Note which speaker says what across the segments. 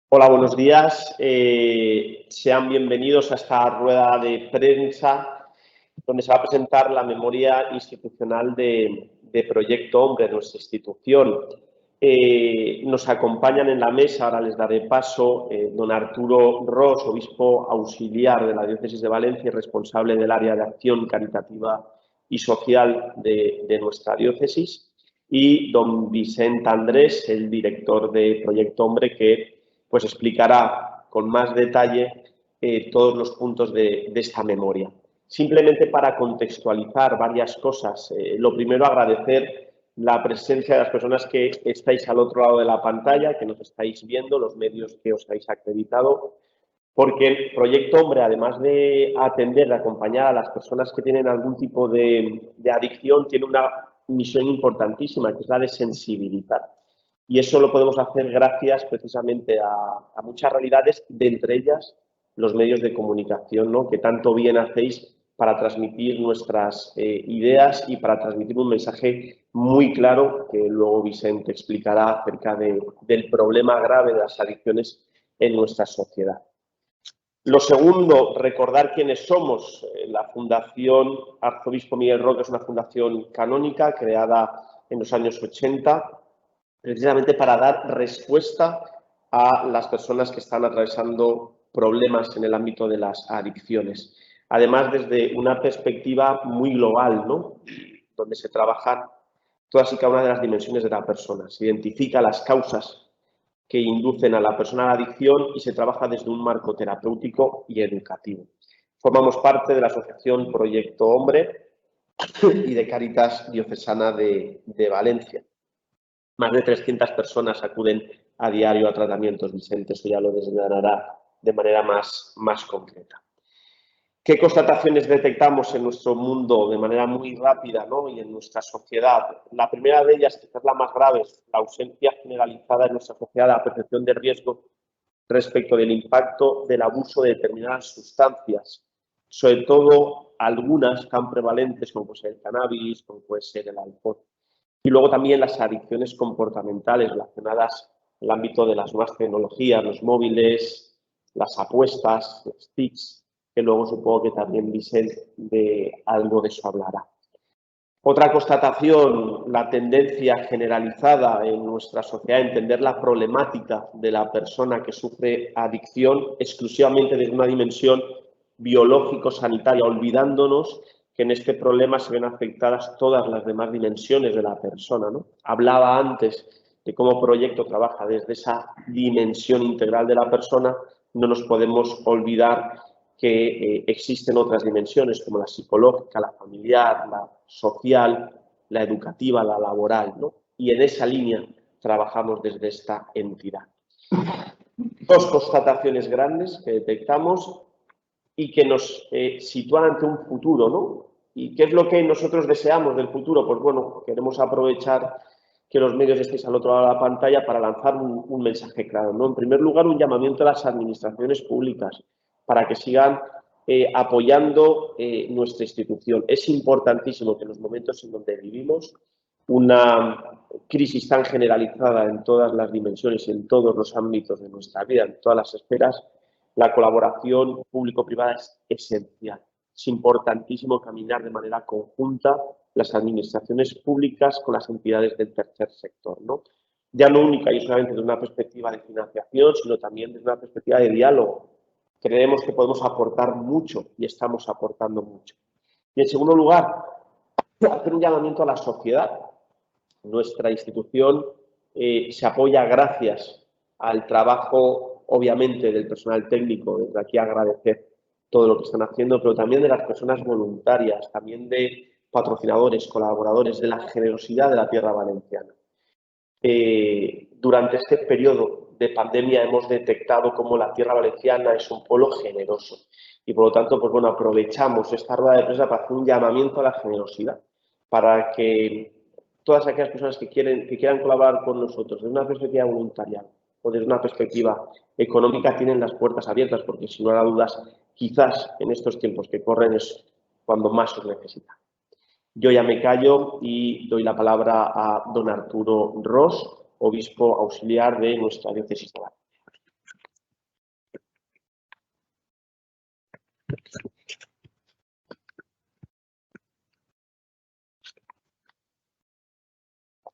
Speaker 1: Hola, buenos días. Sean bienvenidos a esta rueda de prensa donde se va a presentar la memoria institucional de Proyecto Hombre de nuestra institución. Nos acompañan en la mesa, ahora les daré paso, don Arturo Ros, obispo auxiliar de la Diócesis de Valencia y responsable del área de acción caritativa y social de nuestra diócesis, y don Vicent Andrés, el director de Proyecto Hombre, que pues explicará con más detalle todos los puntos de esta memoria. Simplemente para contextualizar varias cosas, lo primero, agradecer la presencia de las personas que estáis al otro lado de la pantalla, que nos estáis viendo, los medios que os habéis acreditado, porque el Proyecto Hombre, además de atender, de acompañar a las personas que tienen algún tipo de adicción, tiene una misión importantísima, que es la de sensibilizar. Y eso lo podemos hacer gracias precisamente a muchas realidades, de entre ellas los medios de comunicación, ¿no?, que tanto bien hacéis para transmitir nuestras ideas y para transmitir un mensaje muy claro que luego Vicente explicará acerca del problema grave de las adicciones en nuestra sociedad. Lo segundo, recordar quiénes somos. La Fundación Arzobispo Miguel Roca es una fundación canónica creada en los años 80, precisamente para dar respuesta a las personas que están atravesando problemas en el ámbito de las adicciones. Además, desde una perspectiva muy global, ¿no?, donde se trabajan todas y cada una de las dimensiones de la persona. Se identifica las causas que inducen a la persona a la adicción y se trabaja desde un marco terapéutico y educativo. Formamos parte de la asociación Proyecto Hombre y de Cáritas Diocesana de Valencia. Más de 300 personas acuden a diario a tratamientos. Vicente eso ya lo desgranará de manera más concreta. ¿Qué constataciones detectamos en nuestro mundo de manera muy rápida, ¿no?, y en nuestra sociedad? La primera de ellas, quizás la más grave, es la ausencia generalizada en nuestra sociedad de la percepción de riesgo respecto del impacto del abuso de determinadas sustancias, sobre todo algunas tan prevalentes como puede ser el cannabis, como puede ser el alcohol. Y luego también las adicciones comportamentales relacionadas al ámbito de las nuevas tecnologías, los móviles, las apuestas, los TICs, que luego supongo que también Vicente de algo de eso hablará. Otra constatación, la tendencia generalizada en nuestra sociedad a entender la problemática de la persona que sufre adicción exclusivamente desde una dimensión biológico-sanitaria, olvidándonos que en este problema se ven afectadas todas las demás dimensiones de la persona, ¿no? Hablaba antes de cómo Proyecto trabaja desde esa dimensión integral de la persona. No nos podemos olvidar que existen otras dimensiones como la psicológica, la familiar, la social, la educativa, la laboral, ¿no? Y en esa línea trabajamos desde esta entidad. Dos constataciones grandes que detectamos y que nos sitúan ante un futuro, ¿no? ¿Y qué es lo que nosotros deseamos del futuro? Pues bueno, queremos aprovechar que los medios estéis al otro lado de la pantalla para lanzar un mensaje claro, ¿no? En primer lugar, un llamamiento a las administraciones públicas para que sigan apoyando nuestra institución. Es importantísimo que en los momentos en donde vivimos una crisis tan generalizada en todas las dimensiones y en todos los ámbitos de nuestra vida, en todas las esferas, la colaboración público-privada es esencial. Es importantísimo caminar de manera conjunta las administraciones públicas con las entidades del tercer sector, ¿no? Ya no única y solamente desde una perspectiva de financiación, sino también desde una perspectiva de diálogo. Creemos que podemos aportar mucho y estamos aportando mucho. Y en segundo lugar, hacer un llamamiento a la sociedad. Nuestra institución se apoya gracias al trabajo, obviamente, del personal técnico. Desde aquí agradecer todo lo que están haciendo, pero también de las personas voluntarias, también de patrocinadores, colaboradores, de la generosidad de la tierra valenciana. Durante este periodo de pandemia hemos detectado cómo la tierra valenciana es un pueblo generoso y, por lo tanto, pues bueno, aprovechamos esta rueda de prensa para hacer un llamamiento a la generosidad, para que todas aquellas personas que quieran colaborar con nosotros desde una perspectiva voluntaria o desde una perspectiva económica tienen las puertas abiertas, porque sin lugar a dudas, quizás en estos tiempos que corren es cuando más os necesitan. Yo ya me callo y doy la palabra a don Arturo Ros, obispo auxiliar de nuestra diócesis de Valencia.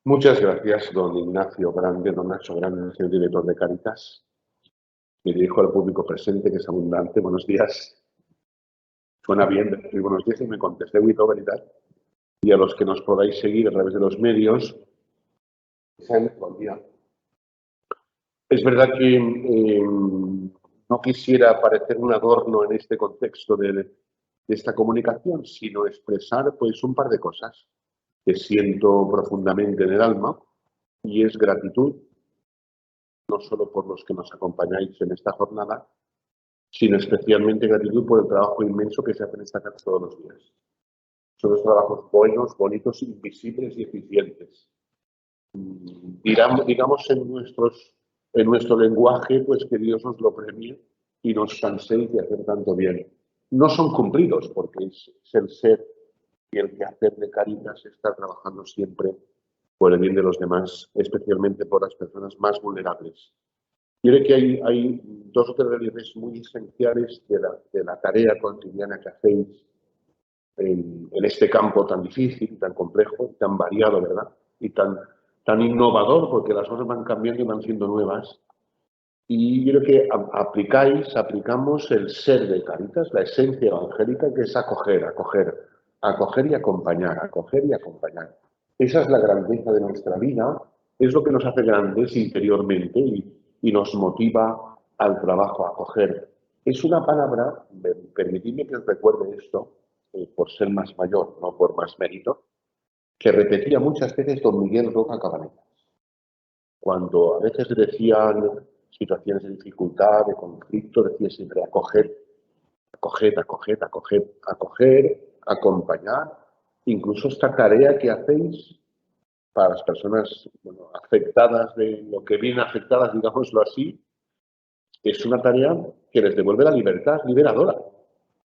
Speaker 2: Muchas gracias, don Ignacio Grande, don Nacho Grande, señor director de Cáritas. Me dirijo al público presente, que es abundante. Buenos días. Suena bien decir buenos días y me contesté muy verdad. Y a los que nos podáis seguir a través de los medios, buen día. Es verdad que no quisiera parecer un adorno en este contexto de esta comunicación, sino expresar pues un par de cosas que siento profundamente en el alma, y es gratitud, no solo por los que nos acompañáis en esta jornada, sino especialmente gratitud por el trabajo inmenso que se hace en esta casa todos los días. Son los trabajos buenos, bonitos, invisibles y eficientes. Digamos en nuestro lenguaje, pues que Dios os lo premie y nos canséis de hacer tanto bien. No son cumplidos, porque es el ser y el quehacer de Cáritas está trabajando siempre por el bien de los demás, especialmente por las personas más vulnerables. Yo creo que hay dos o tres realidades muy esenciales de la tarea cotidiana que hacéis en este campo tan difícil, tan complejo, tan variado, ¿verdad? Y tan innovador, porque las cosas van cambiando y van siendo nuevas. Y yo creo que aplicamos el ser de Cáritas, la esencia evangélica, que es acoger y acompañar, acoger y acompañar. Esa es la grandeza de nuestra vida, es lo que nos hace grandes interiormente y nos motiva al trabajo a acoger. Es una palabra, permitidme que os recuerde esto, por ser más mayor, no por más mérito, que repetía muchas veces don Miguel Roca Cabanillas. Cuando a veces decían situaciones de dificultad, de conflicto, decía siempre acoger, acoger, acoger, acoger, acoger, acompañar. Incluso esta tarea que hacéis para las personas afectadas de lo que viene afectadas, digámoslo así, es una tarea que les devuelve la libertad liberadora.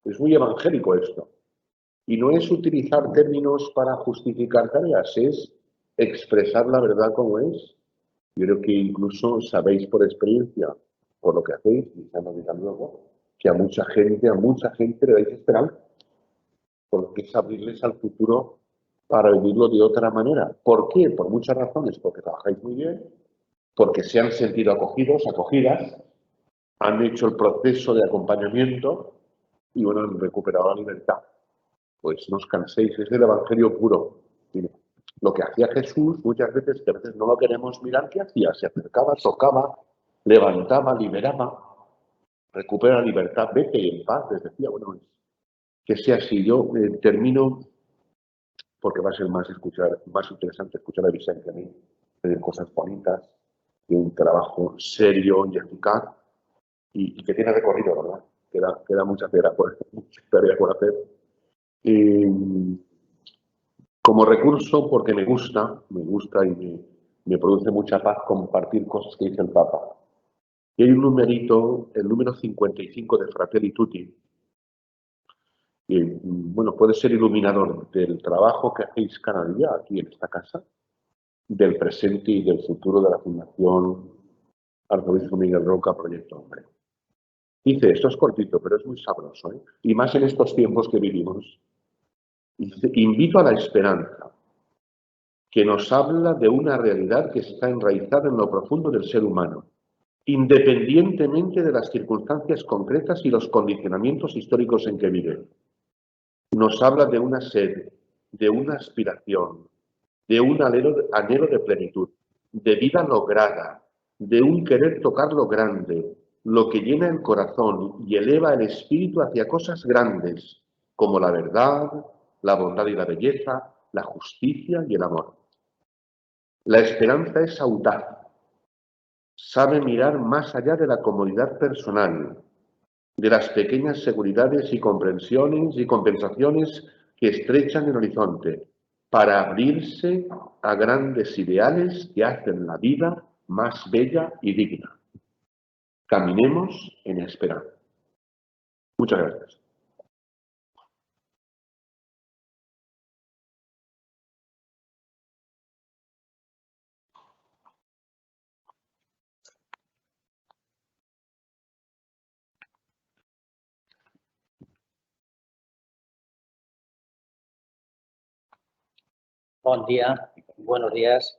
Speaker 2: Es muy evangélico esto. Y no es utilizar términos para justificar tareas, es expresar la verdad como es. Yo creo que incluso sabéis por experiencia, por lo que hacéis, y ya nos dirán luego, que a mucha gente le dais esperanza, porque es abrirles al futuro para vivirlo de otra manera. ¿Por qué? Por muchas razones, porque trabajáis muy bien, porque se han sentido acogidos, acogidas, han hecho el proceso de acompañamiento y bueno, han recuperado la libertad. Pues no os canséis, es el evangelio puro. Mire, lo que hacía Jesús muchas veces, que a veces no lo queremos mirar, ¿qué hacía? Se acercaba, tocaba, levantaba, liberaba, recupera la libertad, vete y en paz. Les decía, bueno, que sea así. Yo termino, porque va a ser más interesante escuchar a Vicente a mí, pedir cosas bonitas, de un trabajo serio y eficaz, y que tiene recorrido, ¿verdad? Queda mucha tarea por hacer. Como recurso, porque me gusta y me produce mucha paz compartir cosas que dice el Papa. Y hay un numerito, el número 55 de Fratelli Tutti, que bueno, puede ser iluminador del trabajo que hacéis cada día aquí en esta casa, del presente y del futuro de la Fundación Arzobispo Miguel Roca Proyecto Hombre. Dice, esto es cortito, pero es muy sabroso, ¿eh? Y más en estos tiempos que vivimos. Dice, invito a la esperanza, que nos habla de una realidad que está enraizada en lo profundo del ser humano, independientemente de las circunstancias concretas y los condicionamientos históricos en que vive. Nos habla de una sed, de una aspiración, de un anhelo de plenitud, de vida lograda, de un querer tocar lo grande, lo que llena el corazón y eleva el espíritu hacia cosas grandes, como la verdad, la bondad y la belleza, la justicia y el amor. La esperanza es audaz, sabe mirar más allá de la comodidad personal, de las pequeñas seguridades y comprensiones y compensaciones que estrechan el horizonte, para abrirse a grandes ideales que hacen la vida más bella y digna. Caminemos en esperanza. Muchas gracias.
Speaker 3: Buen día, buenos días.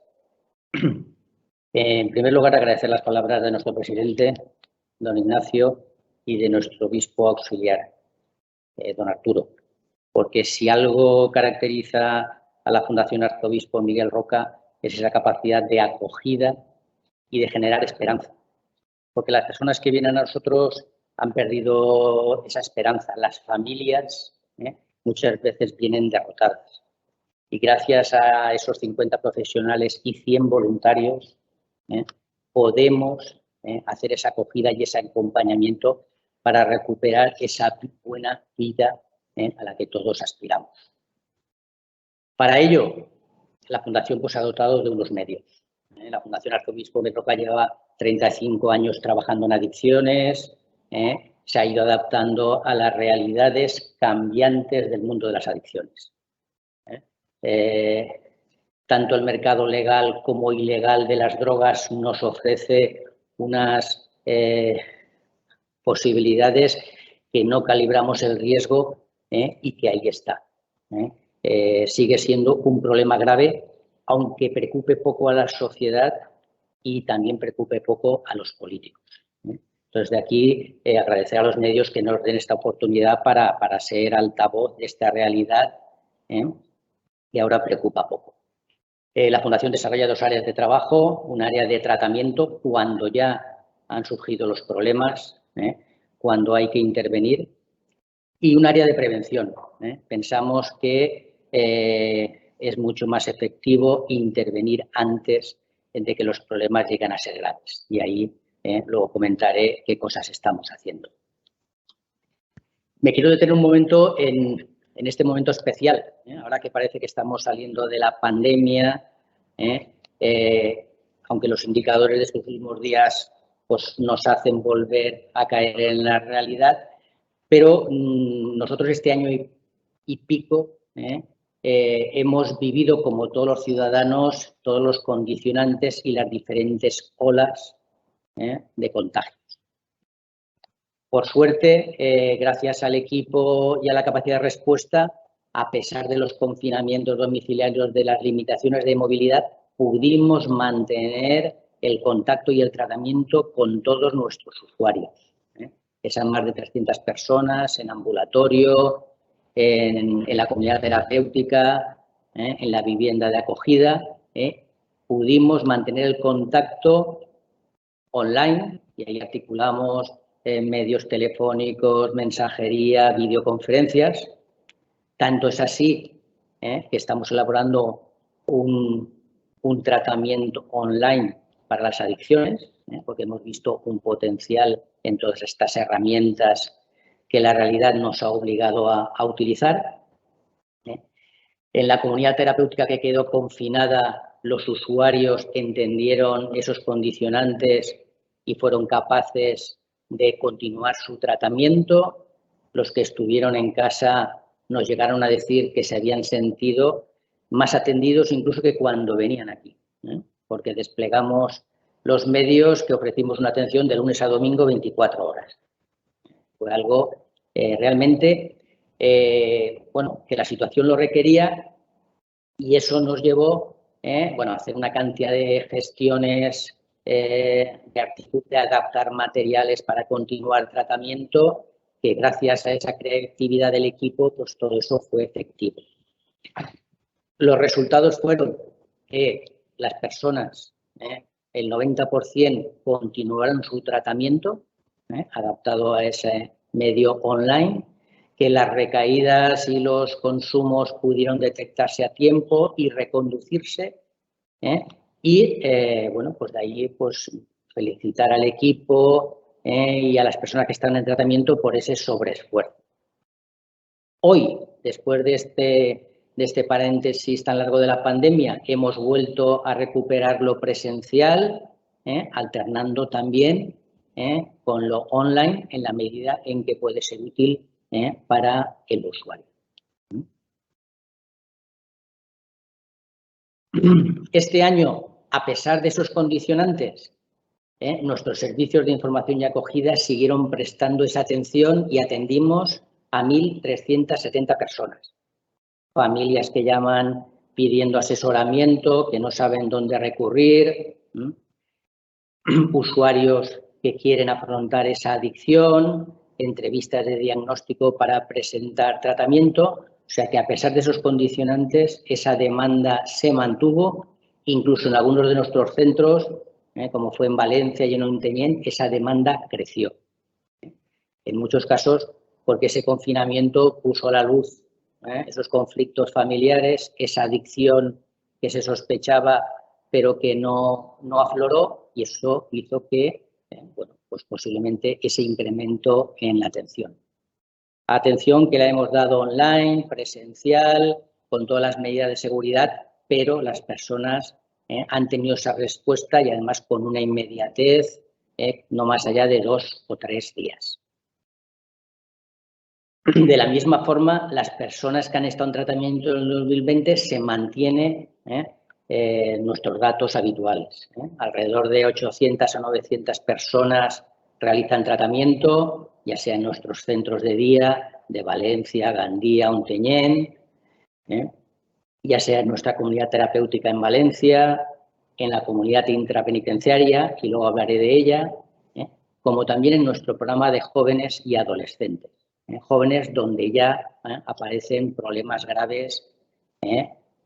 Speaker 3: En primer lugar, agradecer las palabras de nuestro presidente, don Ignacio, y de nuestro obispo auxiliar, don Arturo, porque si algo caracteriza a la Fundación Arzobispo Miguel Roca es esa capacidad de acogida y de generar esperanza, porque las personas que vienen a nosotros han perdido esa esperanza. Las familias muchas veces vienen derrotadas y gracias a esos 50 profesionales y 100 voluntarios podemos hacer esa acogida y ese acompañamiento para recuperar esa buena vida a la que todos aspiramos. Para ello, la Fundación ha dotado de unos medios. La Fundación Arzobispo Miguel Roca lleva 35 años trabajando en adicciones, se ha ido adaptando a las realidades cambiantes del mundo de las adicciones. Tanto el mercado legal como ilegal de las drogas nos ofrece unas posibilidades que no calibramos el riesgo y que ahí está. Sigue siendo un problema grave, aunque preocupe poco a la sociedad y también preocupe poco a los políticos. Entonces, de aquí agradecer a los medios que nos den esta oportunidad para ser altavoz de esta realidad que ahora preocupa poco. La Fundación desarrolla 2 áreas de trabajo, un área de tratamiento cuando ya han surgido los problemas, cuando hay que intervenir, y un área de prevención. Pensamos que es mucho más efectivo intervenir antes de que los problemas lleguen a ser graves. Y ahí luego comentaré qué cosas estamos haciendo. Me quiero detener un momento en este momento especial, ahora que parece que estamos saliendo de la pandemia, aunque los indicadores de estos últimos días pues, nos hacen volver a caer en la realidad, pero nosotros este año y pico hemos vivido, como todos los ciudadanos, todos los condicionantes y las diferentes olas de contagios. Por suerte, gracias al equipo y a la capacidad de respuesta, a pesar de los confinamientos domiciliarios, de las limitaciones de movilidad, pudimos mantener el contacto y el tratamiento con todos nuestros usuarios. Esas más de 300 personas en ambulatorio, en la comunidad terapéutica, en la vivienda de acogida, pudimos mantener el contacto online y ahí articulamos medios telefónicos, mensajería, videoconferencias. Tanto es así que estamos elaborando un tratamiento online para las adicciones, porque hemos visto un potencial en todas estas herramientas que la realidad nos ha obligado a utilizar. En la comunidad terapéutica que quedó confinada, los usuarios entendieron esos condicionantes y fueron capaces de continuar su tratamiento. Los que estuvieron en casa nos llegaron a decir que se habían sentido más atendidos incluso que cuando venían aquí, porque desplegamos los medios que ofrecimos una atención de lunes a domingo 24 horas. Fue algo realmente bueno, que la situación lo requería y eso nos llevó bueno, a hacer una cantidad de gestiones de adaptar materiales para continuar tratamiento, que gracias a esa creatividad del equipo, pues todo eso fue efectivo. Los resultados fueron que las personas, el 90% continuaron su tratamiento adaptado a ese medio online, que las recaídas y los consumos pudieron detectarse a tiempo y reconducirse. Bueno, pues de ahí pues, felicitar al equipo y a las personas que están en tratamiento por ese sobreesfuerzo. Hoy, después de este paréntesis tan largo de la pandemia, hemos vuelto a recuperar lo presencial, alternando también con lo online en la medida en que puede ser útil para el usuario. Este año, a pesar de esos condicionantes, nuestros servicios de información y acogida siguieron prestando esa atención y atendimos a 1.370 personas. Familias que llaman pidiendo asesoramiento, que no saben dónde recurrir, usuarios que quieren afrontar esa adicción, entrevistas de diagnóstico para presentar tratamiento. O sea que a pesar de esos condicionantes, esa demanda se mantuvo. Incluso en algunos de nuestros centros, como fue en Valencia y en Ontinyent, esa demanda creció. En muchos casos, porque ese confinamiento puso a la luz esos conflictos familiares, esa adicción que se sospechaba pero que no afloró, y eso hizo que, bueno, pues posiblemente ese incremento en la atención. Atención que la hemos dado online, presencial, con todas las medidas de seguridad, pero las personas han tenido esa respuesta y además con una inmediatez no más allá de 2 o 3 días. De la misma forma, las personas que han estado en tratamiento en el 2020 se mantienen nuestros datos habituales. Alrededor de 800 a 900 personas realizan tratamiento, ya sea en nuestros centros de día de Valencia, Gandía, Ontinyent, ya sea en nuestra comunidad terapéutica en Valencia, en la comunidad intrapenitenciaria, y luego hablaré de ella, como también en nuestro programa de jóvenes y adolescentes. Jóvenes donde ya aparecen problemas graves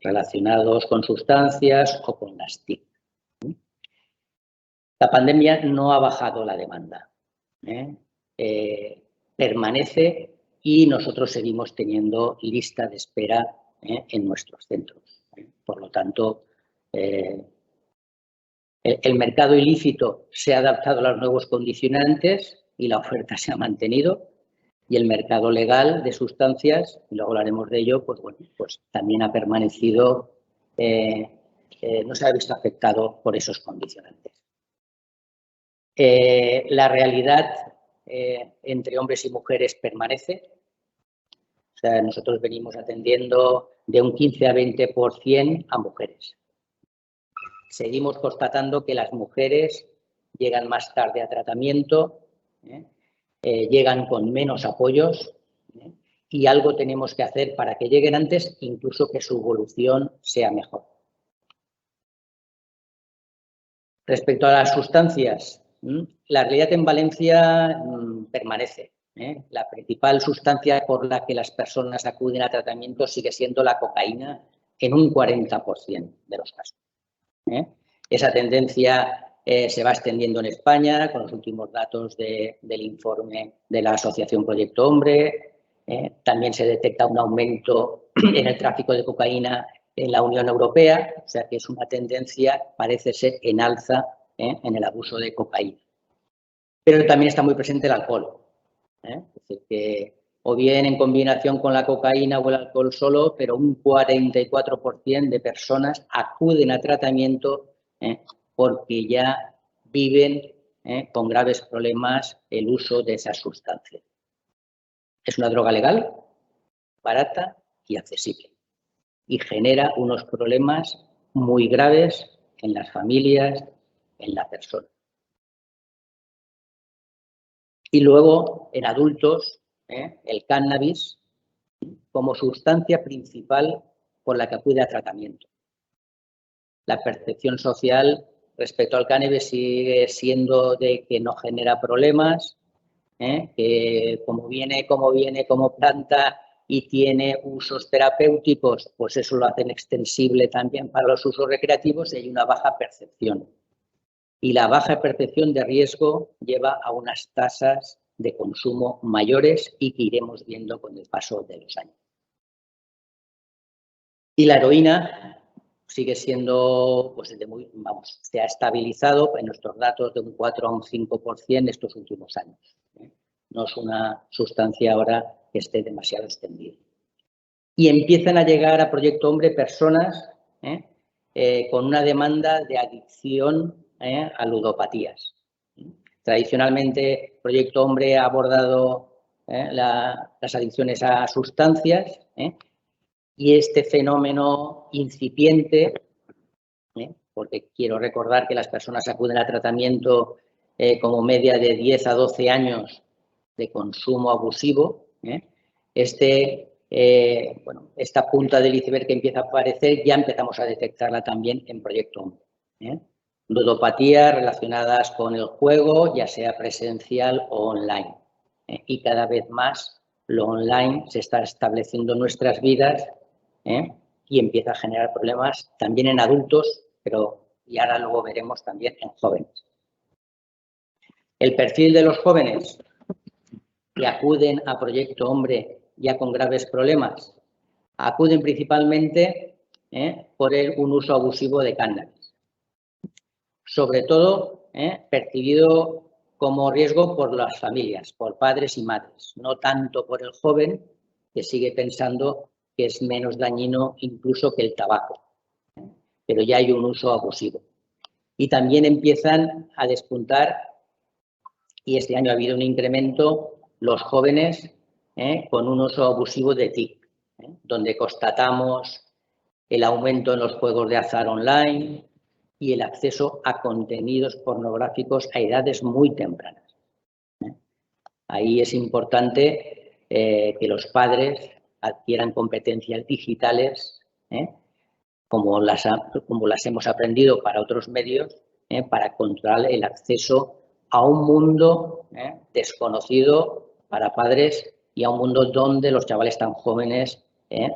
Speaker 3: relacionados con sustancias o con las TIC. La pandemia no ha bajado la demanda, permanece y nosotros seguimos teniendo lista de espera en nuestros centros. Por lo tanto, el mercado ilícito se ha adaptado a los nuevos condicionantes y la oferta se ha mantenido. Y el mercado legal de sustancias, y luego hablaremos de ello, pues bueno, pues también ha permanecido, no se ha visto afectado por esos condicionantes. La realidad entre hombres y mujeres permanece. O sea, nosotros venimos atendiendo de un 15 a 20% a mujeres. Seguimos constatando que las mujeres llegan más tarde a tratamiento, llegan con menos apoyos y algo tenemos que hacer para que lleguen antes, incluso que su evolución sea mejor. Respecto a las sustancias, la realidad en Valencia permanece. La principal sustancia por la que las personas acuden a tratamiento sigue siendo la cocaína en un 40% de los casos. Esa tendencia se va extendiendo en España con los últimos datos del informe de la Asociación Proyecto Hombre. También se detecta un aumento en el tráfico de cocaína en la Unión Europea, o sea que es una tendencia, parece ser, en alza en el abuso de cocaína. Pero también está muy presente el alcohol. Es decir, que o bien en combinación con la cocaína o el alcohol solo, pero un 44% de personas acuden a tratamiento porque ya viven con graves problemas el uso de esas sustancias. Es una droga legal, barata y accesible y genera unos problemas muy graves en las familias, en la persona. Y luego, en adultos, el cannabis como sustancia principal por la que acude a tratamiento. La percepción social respecto al cannabis sigue siendo de que no genera problemas, que como viene como planta y tiene usos terapéuticos, pues eso lo hacen extensible también para los usos recreativos y hay una baja percepción. Y la baja percepción de riesgo lleva a unas tasas de consumo mayores y que iremos viendo con el paso de los años. Y la heroína sigue siendo, pues se ha estabilizado en nuestros datos de un 4 a un 5% estos últimos años. No es una sustancia ahora que esté demasiado extendida. Y empiezan a llegar a Proyecto Hombre personas con una demanda de adicción a ludopatías. Tradicionalmente, Proyecto Hombre ha abordado las adicciones a sustancias y este fenómeno incipiente, porque quiero recordar que las personas acuden a tratamiento como media de 10 a 12 años de consumo abusivo, este bueno, esta punta del iceberg que empieza a aparecer ya empezamos a detectarla también en Proyecto Hombre. Ludopatías relacionadas con el juego, ya sea presencial o online. Y cada vez más lo online se está estableciendo en nuestras vidas y empieza a generar problemas también en adultos, pero y ahora luego veremos también en jóvenes. El perfil de los jóvenes que acuden a Proyecto Hombre ya con graves problemas, acuden principalmente por un uso abusivo de cannabis. Sobre todo percibido como riesgo por las familias, por padres y madres, no tanto por el joven que sigue pensando que es menos dañino incluso que el tabaco, pero ya hay un uso abusivo. Y también empiezan a despuntar, y este año ha habido un incremento, los jóvenes con un uso abusivo de TIC, donde constatamos el aumento en los juegos de azar online y el acceso a contenidos pornográficos a edades muy tempranas. Ahí es importante que los padres adquieran competencias digitales, como las hemos aprendido para otros medios, para controlar el acceso a un mundo desconocido para padres y a un mundo donde los chavales tan jóvenes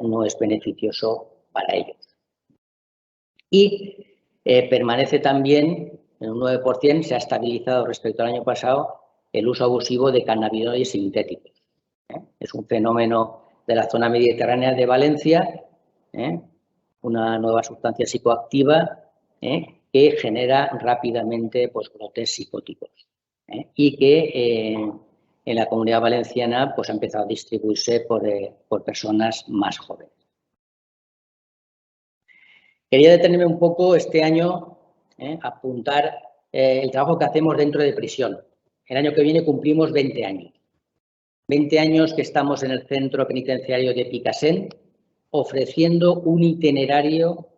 Speaker 3: no es beneficioso para ellos. Y permanece también en un 9%, se ha estabilizado respecto al año pasado, el uso abusivo de cannabinoides sintéticos. Es un fenómeno de la zona mediterránea de Valencia, una nueva sustancia psicoactiva que genera rápidamente pues, brotes psicóticos y que en la Comunidad Valenciana pues, ha empezado a distribuirse por personas más jóvenes. Quería detenerme un poco este año, apuntar el trabajo que hacemos dentro de prisión. El año que viene cumplimos 20 años. 20 años que estamos en el centro penitenciario de Picassent, ofreciendo un itinerario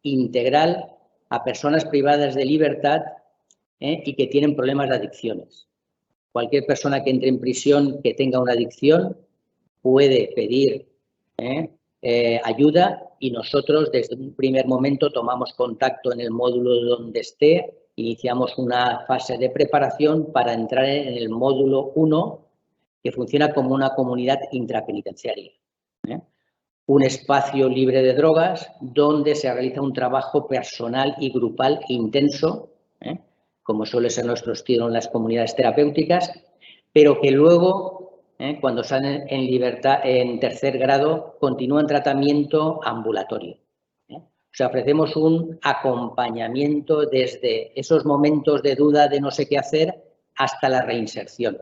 Speaker 3: integral a personas privadas de libertad y que tienen problemas de adicciones. Cualquier persona que entre en prisión que tenga una adicción puede pedir ayuda y nosotros desde un primer momento tomamos contacto en el módulo donde esté, iniciamos una fase de preparación para entrar en el módulo 1 que funciona como una comunidad intrapenitenciaria. Un espacio libre de drogas donde se realiza un trabajo personal y grupal intenso, como suele ser nuestro estilo en las comunidades terapéuticas, pero que luego, cuando salen en libertad en tercer grado, continúan tratamiento ambulatorio. O sea, ofrecemos un acompañamiento desde esos momentos de duda de no sé qué hacer hasta la reinserción.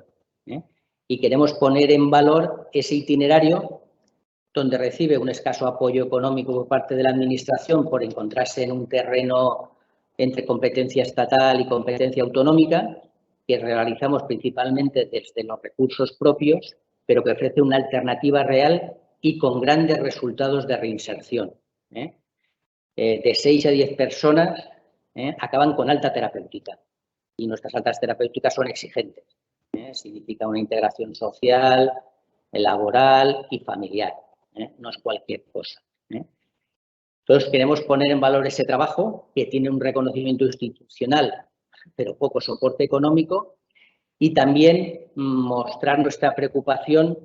Speaker 3: Y queremos poner en valor ese itinerario donde recibe un escaso apoyo económico por parte de la Administración por encontrarse en un terreno entre competencia estatal y competencia autonómica, que realizamos principalmente desde los recursos propios, pero que ofrece una alternativa real y con grandes resultados de reinserción. De 6 a 10 personas acaban con alta terapéutica y nuestras altas terapéuticas son exigentes. Significa una integración social, laboral y familiar. No es cualquier cosa. Entonces, queremos poner en valor ese trabajo que tiene un reconocimiento institucional, pero poco soporte económico, y también mostrar nuestra preocupación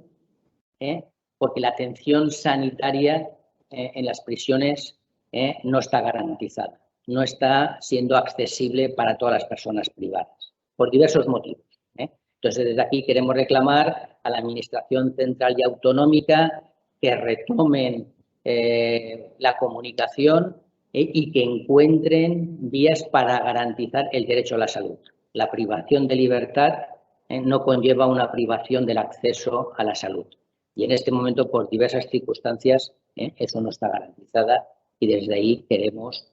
Speaker 3: porque la atención sanitaria en las prisiones no está garantizada, no está siendo accesible para todas las personas privadas, por diversos motivos. Entonces, desde aquí queremos reclamar a la Administración Central y Autonómica que retomen la comunicación y que encuentren vías para garantizar el derecho a la salud. La privación de libertad no conlleva una privación del acceso a la salud. Y en este momento, por diversas circunstancias, eso no está garantizada y desde ahí queremos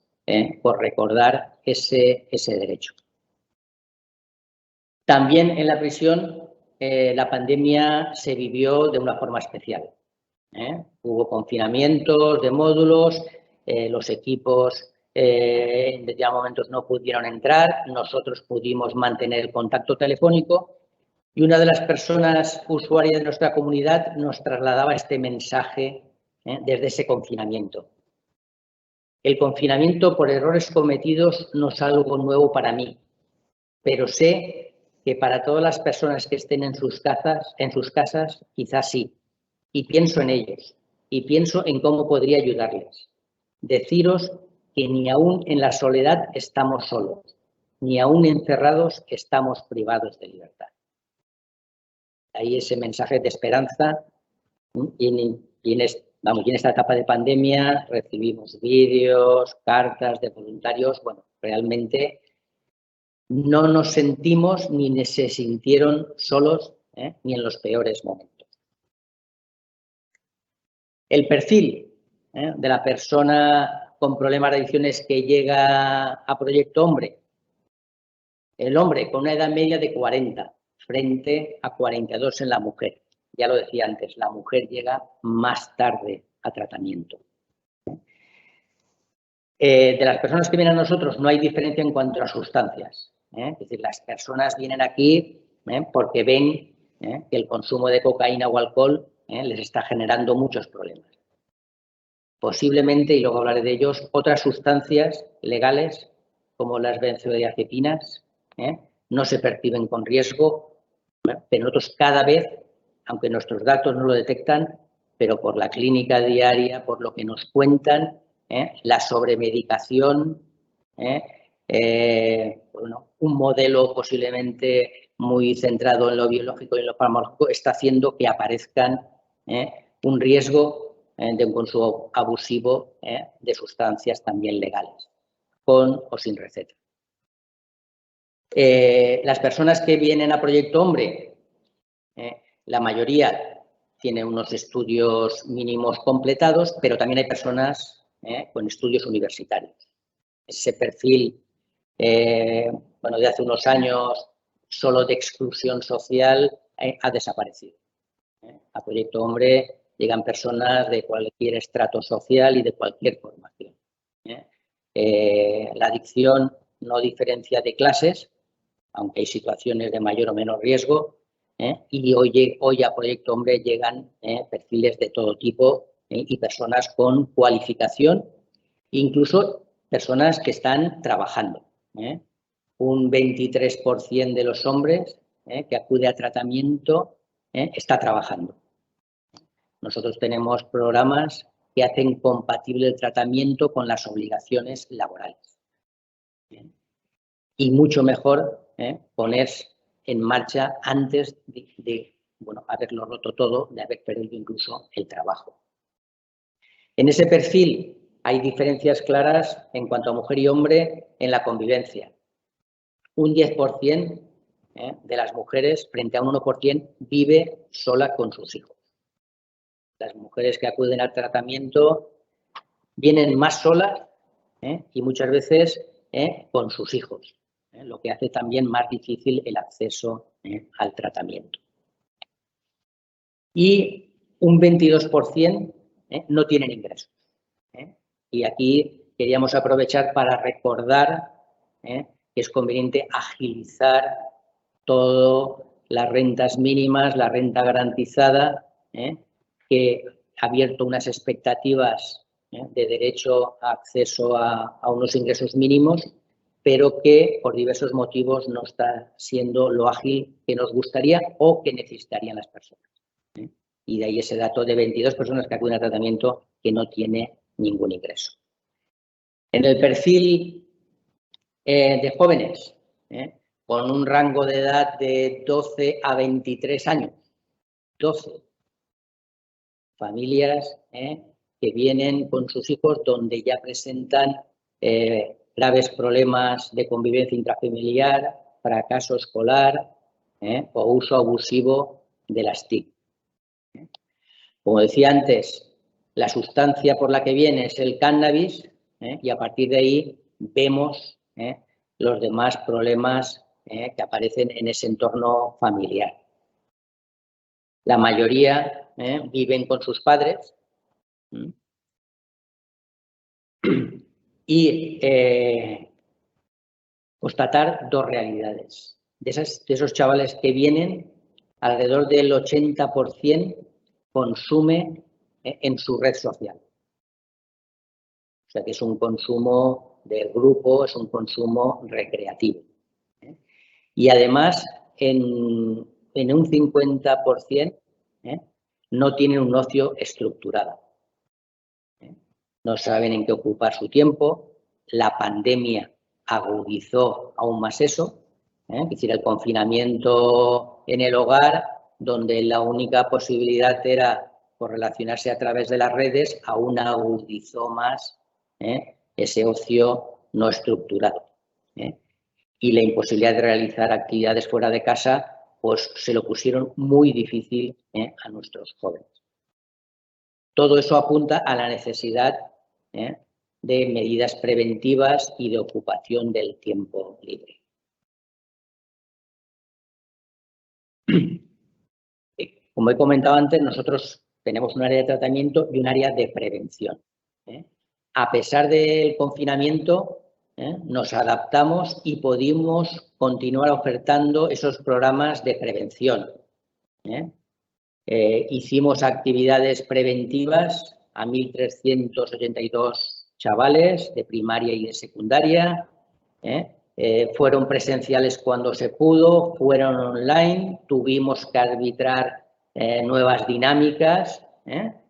Speaker 3: por recordar ese derecho. También en la prisión la pandemia se vivió de una forma especial. Hubo confinamientos de módulos, los equipos en determinados momentos no pudieron entrar, nosotros pudimos mantener el contacto telefónico Y una de las personas usuarias de nuestra comunidad nos trasladaba este mensaje desde ese confinamiento. El confinamiento por errores cometidos no es algo nuevo para mí, pero sé que para todas las personas que estén en sus casas, quizás sí. Y pienso en ellos y pienso en cómo podría ayudarles. Deciros que ni aún en la soledad estamos solos, ni aún encerrados estamos privados de libertad. Ahí ese mensaje de esperanza y en esta etapa de pandemia recibimos vídeos, cartas de voluntarios. Bueno, realmente no nos sentimos ni se sintieron solos, ni en los peores momentos. El perfil de la persona con problemas de adicciones que llega a Proyecto Hombre. El hombre con una edad media de 40 frente a 42 en la mujer. Ya lo decía antes, la mujer llega más tarde a tratamiento. De las personas que vienen a nosotros no hay diferencia en cuanto a sustancias. Es decir, las personas vienen aquí porque ven que el consumo de cocaína o alcohol les está generando muchos problemas. Posiblemente, y luego hablaré de ellos, otras sustancias legales como las benzodiazepinas no se perciben con riesgo, pero nosotros cada vez, aunque nuestros datos no lo detectan, pero por la clínica diaria, por lo que nos cuentan, la sobremedicación, un modelo posiblemente muy centrado en lo biológico y en lo farmacológico está haciendo que aparezcan un riesgo de un consumo abusivo de sustancias también legales, con o sin receta. Las personas que vienen a Proyecto Hombre, la mayoría tiene unos estudios mínimos completados, pero también hay personas con estudios universitarios. Ese perfil, de hace unos años, solo de exclusión social, ha desaparecido. A Proyecto Hombre llegan personas de cualquier estrato social y de cualquier formación. La adicción no diferencia de clases, aunque hay situaciones de mayor o menor riesgo, y hoy a Proyecto Hombre llegan perfiles de todo tipo y personas con cualificación, incluso personas que están trabajando. Un 23% de los hombres que acude a tratamiento está trabajando. Nosotros tenemos programas que hacen compatible el tratamiento con las obligaciones laborales. Y mucho mejor poner en marcha antes de haberlo roto todo, de haber perdido incluso el trabajo. En ese perfil hay diferencias claras en cuanto a mujer y hombre en la convivencia. Un 10% de las mujeres frente a un 1% vive sola con sus hijos. Las mujeres que acuden al tratamiento vienen más solas y muchas veces con sus hijos, lo que hace también más difícil el acceso al tratamiento. Y un 22% no tienen ingresos. Y aquí queríamos aprovechar para recordar que es conveniente agilizar todo las rentas mínimas, la renta garantizada, que ha abierto unas expectativas de derecho a acceso a unos ingresos mínimos, pero que por diversos motivos no está siendo lo ágil que nos gustaría o que necesitarían las personas. Y de ahí ese dato de 22 personas que acuden a tratamiento que no tiene ningún ingreso. En el perfil de jóvenes, con un rango de edad de 12 a 23 años, 12 familias que vienen con sus hijos donde ya presentan graves problemas de convivencia intrafamiliar, fracaso escolar o uso abusivo de las TIC. Como decía antes, la sustancia por la que viene es el cannabis y a partir de ahí vemos los demás problemas que aparecen en ese entorno familiar. La mayoría viven con sus padres y constatar dos realidades. De esos chavales que vienen, alrededor del 80% consume en su red social. O sea que es un consumo del grupo, es un consumo recreativo. Y además, en un 50% no tienen un ocio estructurado. No saben en qué ocupar su tiempo. La pandemia agudizó aún más eso. Es decir, el confinamiento en el hogar, donde la única posibilidad era relacionarse a través de las redes, aún agudizó más ese ocio no estructurado. Y la imposibilidad de realizar actividades fuera de casa, pues se lo pusieron muy difícil a nuestros jóvenes. Todo eso apunta a la necesidad de medidas preventivas y de ocupación del tiempo libre. Como he comentado antes, nosotros tenemos un área de tratamiento y un área de prevención. A pesar del confinamiento, nos adaptamos y pudimos continuar ofertando esos programas de prevención. Hicimos actividades preventivas a 1.382 chavales de primaria y de secundaria. Fueron presenciales cuando se pudo, fueron online, tuvimos que arbitrar nuevas dinámicas,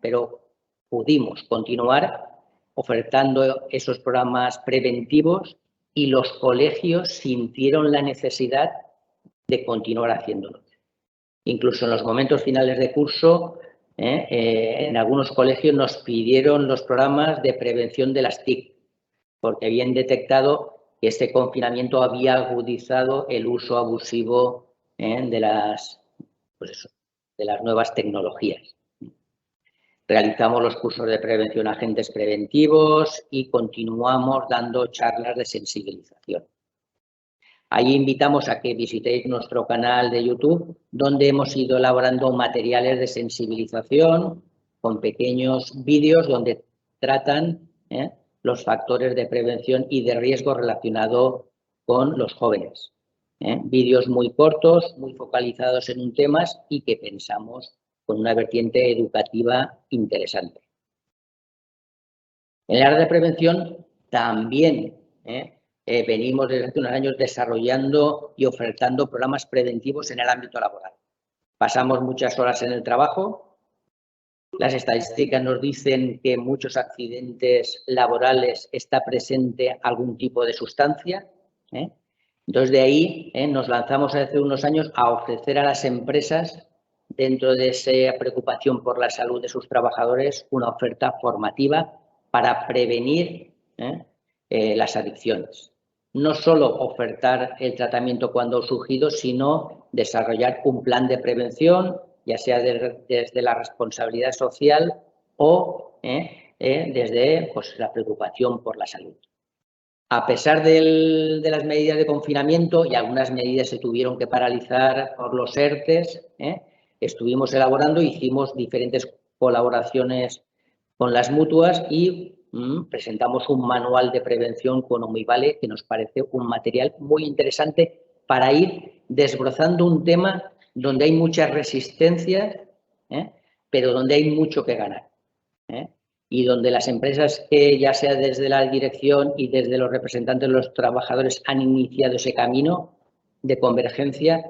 Speaker 3: pero pudimos continuar ofertando esos programas preventivos y los colegios sintieron la necesidad de continuar haciéndolo. Incluso en los momentos finales de curso, en algunos colegios nos pidieron los programas de prevención de las TIC, porque habían detectado que este confinamiento había agudizado el uso abusivo de las nuevas tecnologías. Realizamos los cursos de prevención a agentes preventivos y continuamos dando charlas de sensibilización. Ahí invitamos a que visitéis nuestro canal de YouTube, donde hemos ido elaborando materiales de sensibilización con pequeños vídeos donde tratan los factores de prevención y de riesgo relacionados con los jóvenes. Vídeos muy cortos, muy focalizados en un tema y que pensamos con una vertiente educativa interesante. En el área de prevención también venimos desde hace unos años desarrollando y ofertando programas preventivos en el ámbito laboral. Pasamos muchas horas en el trabajo. Las estadísticas nos dicen que en muchos accidentes laborales está presente algún tipo de sustancia. Entonces, de ahí nos lanzamos hace unos años a ofrecer a las empresas, dentro de esa preocupación por la salud de sus trabajadores, una oferta formativa para prevenir las adicciones. No solo ofertar el tratamiento cuando ha surgido, sino desarrollar un plan de prevención, ya sea desde la responsabilidad social o desde la preocupación por la salud. A pesar de las medidas de confinamiento, y algunas medidas se tuvieron que paralizar por los ERTEs, estuvimos elaborando, hicimos diferentes colaboraciones con las mutuas y presentamos un manual de prevención con Omivale, que nos parece un material muy interesante para ir desbrozando un tema donde hay muchas resistencias, pero donde hay mucho que ganar. Y donde las empresas que ya sea desde la dirección y desde los representantes de los trabajadores han iniciado ese camino de convergencia,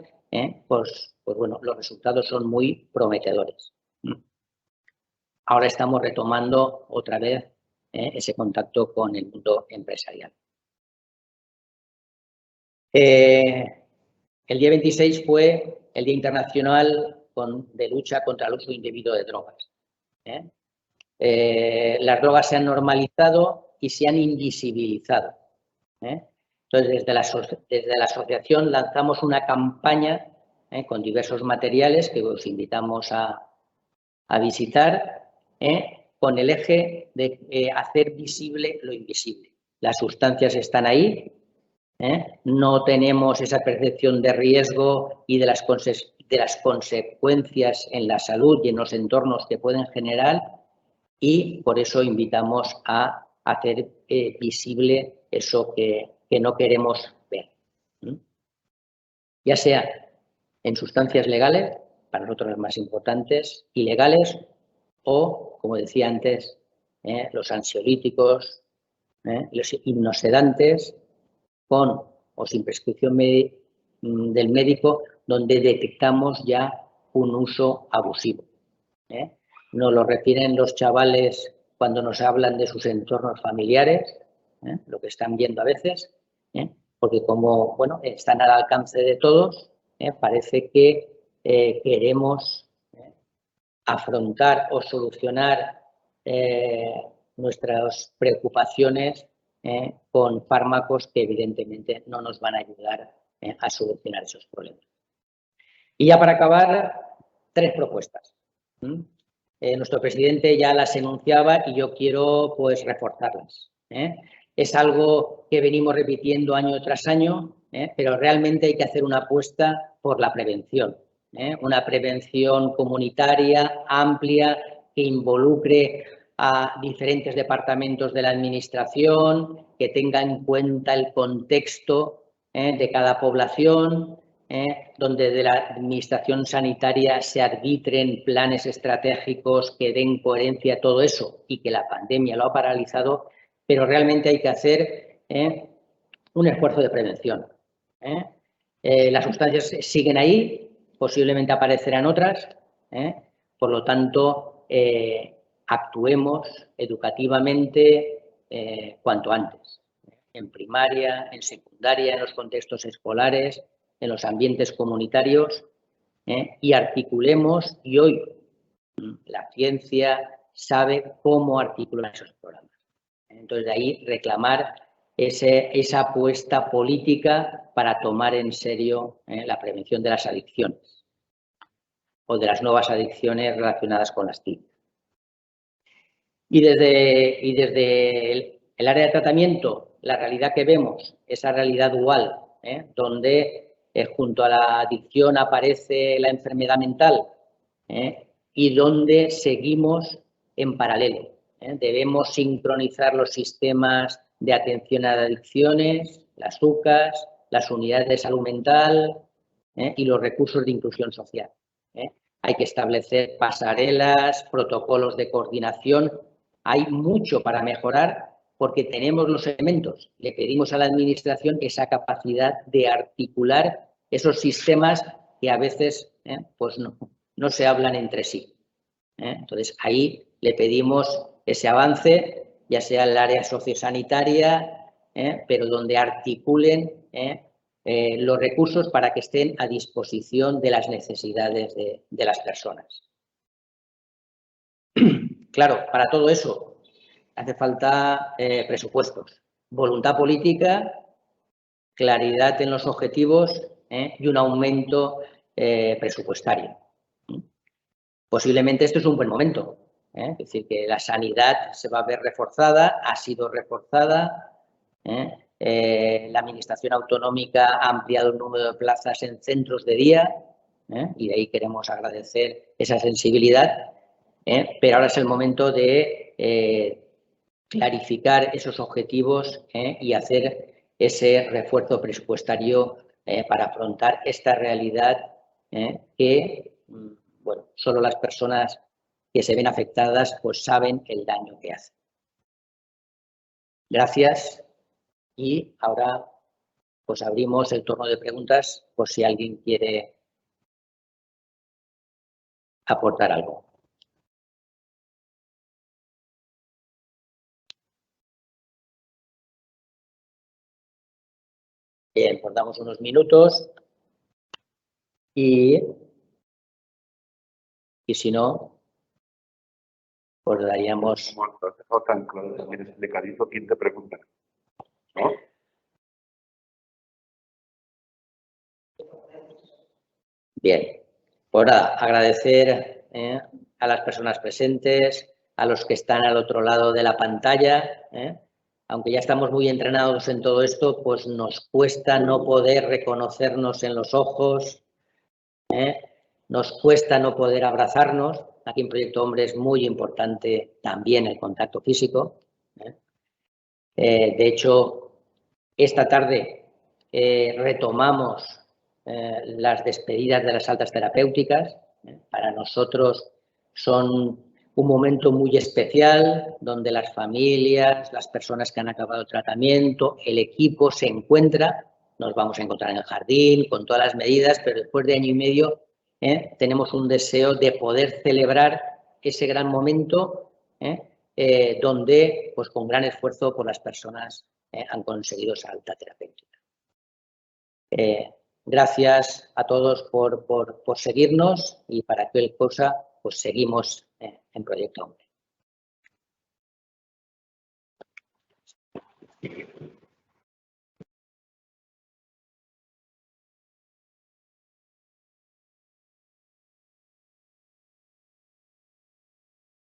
Speaker 3: pues bueno, los resultados son muy prometedores. Ahora estamos retomando otra vez ese contacto con el mundo empresarial. El día 26 fue el Día Internacional de Lucha contra el Uso Indebido de Drogas. Las drogas se han normalizado y se han invisibilizado. Entonces, desde la asociación lanzamos una campaña con diversos materiales que os invitamos a visitar, con el eje de hacer visible lo invisible. Las sustancias están ahí, no tenemos esa percepción de riesgo y de las consecuencias en la salud y en los entornos que pueden generar, y por eso invitamos a hacer visible eso que no queremos ver. Ya sea en sustancias legales, para nosotros las más importantes, ilegales o, como decía antes, los ansiolíticos, los hipnosedantes, con o sin prescripción del médico, donde detectamos ya un uso abusivo. Nos lo refieren los chavales cuando nos hablan de sus entornos familiares, lo que están viendo a veces, porque como bueno, están al alcance de todos, parece que queremos afrontar o solucionar nuestras preocupaciones con fármacos que evidentemente no nos van a ayudar a solucionar esos problemas. Y ya para acabar, 3 propuestas. Nuestro presidente ya las enunciaba y yo quiero pues reforzarlas. Es algo que venimos repitiendo año tras año, pero realmente hay que hacer una apuesta por la prevención. Una prevención comunitaria, amplia, que involucre a diferentes departamentos de la administración, que tenga en cuenta el contexto de cada población, donde de la administración sanitaria se arbitren planes estratégicos que den coherencia a todo eso y que la pandemia lo ha paralizado, pero realmente hay que hacer un esfuerzo de prevención. Las sustancias siguen ahí, posiblemente aparecerán otras, por lo tanto, actuemos educativamente cuanto antes, en primaria, en secundaria, en los contextos escolares, en los ambientes comunitarios, y articulemos, y hoy la ciencia sabe cómo articular esos programas. Entonces, de ahí reclamar esa apuesta política para tomar en serio la prevención de las adicciones o de las nuevas adicciones relacionadas con las TIC. Y desde el área de tratamiento, la realidad que vemos, esa realidad dual, donde junto a la adicción aparece la enfermedad mental y donde seguimos en paralelo. Debemos sincronizar los sistemas de atención a adicciones, las UCAs, las unidades de salud mental y los recursos de inclusión social. Hay que establecer pasarelas, protocolos de coordinación. Hay mucho para mejorar porque tenemos los elementos. Le pedimos a la Administración esa capacidad de articular esos sistemas que a veces pues no se hablan entre sí. Entonces, ahí le pedimos ese avance, ya sea en el área sociosanitaria, pero donde articulen los recursos para que estén a disposición de las necesidades de las personas. Claro, para todo eso hace falta presupuestos, voluntad política, claridad en los objetivos y un aumento presupuestario. Posiblemente esto es un buen momento. Es decir, que la sanidad se va a ver reforzada, ha sido reforzada. La Administración autonómica ha ampliado el número de plazas en centros de día y de ahí queremos agradecer esa sensibilidad. Pero ahora es el momento de clarificar esos objetivos y hacer ese refuerzo presupuestario para afrontar esta realidad que, bueno, solo las personas que se ven afectadas pues saben el daño que hace. Gracias y ahora pues abrimos el turno de preguntas por si alguien quiere aportar algo. Bien, pues damos unos minutos y si no, pues daríamos...
Speaker 2: Bueno, lo has dejado tan claro, también explicadito quién te pregunta, ¿no?
Speaker 3: Bien, pues nada, agradecer a las personas presentes, a los que están al otro lado de la pantalla. Aunque ya estamos muy entrenados en todo esto, pues nos cuesta no poder reconocernos en los ojos, nos cuesta no poder abrazarnos. Aquí en Proyecto Hombre es muy importante también el contacto físico. De hecho, esta tarde retomamos las despedidas de las altas terapéuticas. Para nosotros son un momento muy especial donde las familias, las personas que han acabado el tratamiento, el equipo se encuentra. Nos vamos a encontrar en el jardín con todas las medidas, pero después de año y medio tenemos un deseo de poder celebrar ese gran momento donde, pues con gran esfuerzo por las personas, han conseguido esa alta terapéutica. Gracias a todos por seguirnos y para cualquier cosa, pues seguimos en Proyecto Hombre.